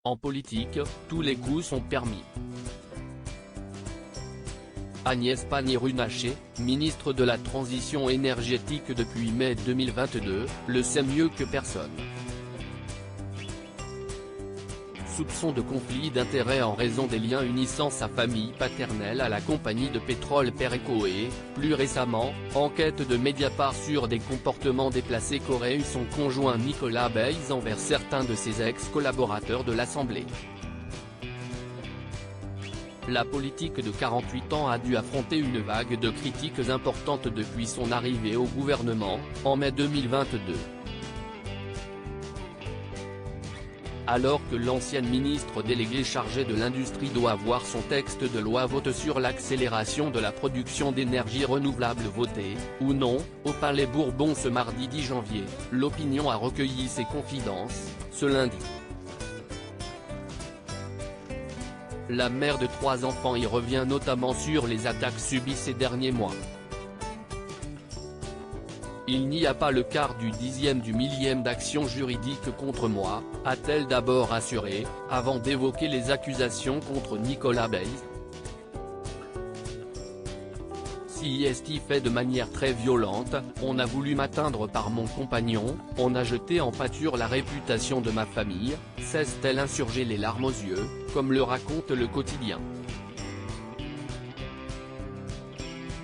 En politique, tous les coups sont permis. Agnès Pannier-Runacher, ministre de la Transition énergétique depuis mai 2022, le sait mieux que personne. Soupçon de conflit d'intérêts en raison des liens unissant sa famille paternelle à la compagnie de pétrole Pereco et, plus récemment, enquête de Mediapart sur des comportements déplacés qu'aurait eu son conjoint Nicolas Bays envers certains de ses ex-collaborateurs de l'Assemblée. La politique de 48 ans a dû affronter une vague de critiques importantes depuis son arrivée au gouvernement, en mai 2022. Alors que l'ancienne ministre déléguée chargée de l'industrie doit voir son texte de loi vote sur l'accélération de la production d'énergie renouvelable voté, ou non, au Palais Bourbon ce mardi 10 janvier, l'opinion a recueilli ses confidences, ce lundi. La mère de 3 enfants y revient notamment sur les attaques subies ces derniers mois. Il n'y a pas le quart du dixième du millième d'action juridique contre moi, a-t-elle d'abord assuré, avant d'évoquer les accusations contre Nicolas Bays. Si est fait de manière très violente, on a voulu m'atteindre par mon compagnon, on a jeté en pâture la réputation de ma famille, cesse-t-elle insurger les larmes aux yeux, comme le raconte le quotidien.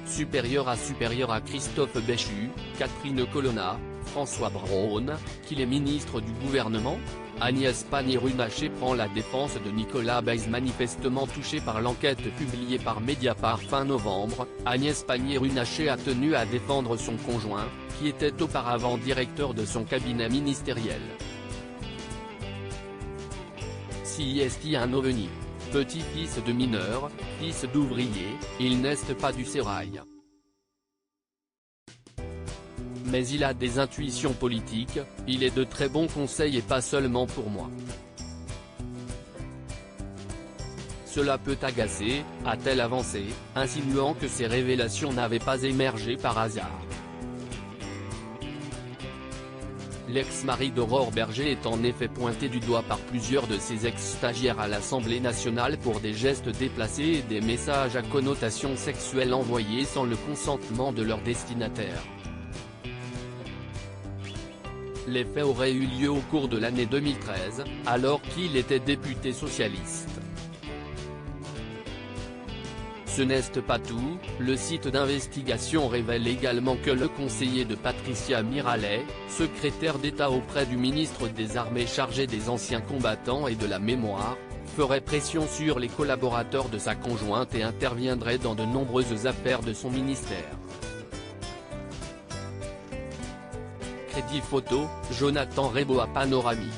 Supérieur à Christophe Béchu, Catherine Colonna, François Braun, qu'il est ministre du gouvernement, Agnès Pannier-Runacher prend la défense de Nicolas Bays manifestement touché par l'enquête publiée par Mediapart fin novembre. Agnès Pannier-Runacher a tenu à défendre son conjoint, qui était auparavant directeur de son cabinet ministériel. Si est un ovni. Petit-fils de mineur, fils d'ouvrier, il n'est pas du sérail. Mais il a des intuitions politiques, il est de très bons conseils et pas seulement pour moi. Cela peut agacer, a-t-elle avancé, insinuant que ces révélations n'avaient pas émergé par hasard. L'ex-mari d'Aurore Berger est en effet pointé du doigt par plusieurs de ses ex-stagiaires à l'Assemblée nationale pour des gestes déplacés et des messages à connotation sexuelle envoyés sans le consentement de leur destinataire. Les faits auraient eu lieu au cours de l'année 2013, alors qu'il était député socialiste. Ce n'est pas tout, le site d'investigation révèle également que le conseiller de Patricia Mirallet, secrétaire d'État auprès du ministre des Armées chargé des anciens combattants et de la mémoire, ferait pression sur les collaborateurs de sa conjointe et interviendrait dans de nombreuses affaires de son ministère. Crédit photo, Jonathan Rebo à Panoramique.